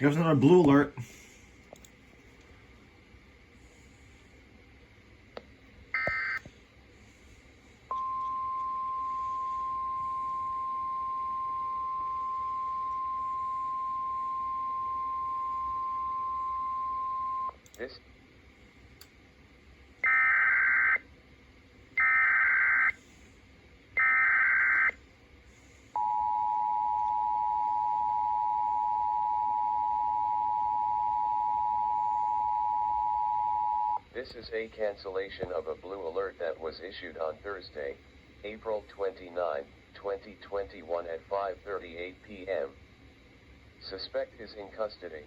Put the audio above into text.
Here's another blue alert. This This is a cancellation of a blue alert that was issued on Thursday, April 29, 2021 at 5:38 p.m. Suspect is in custody.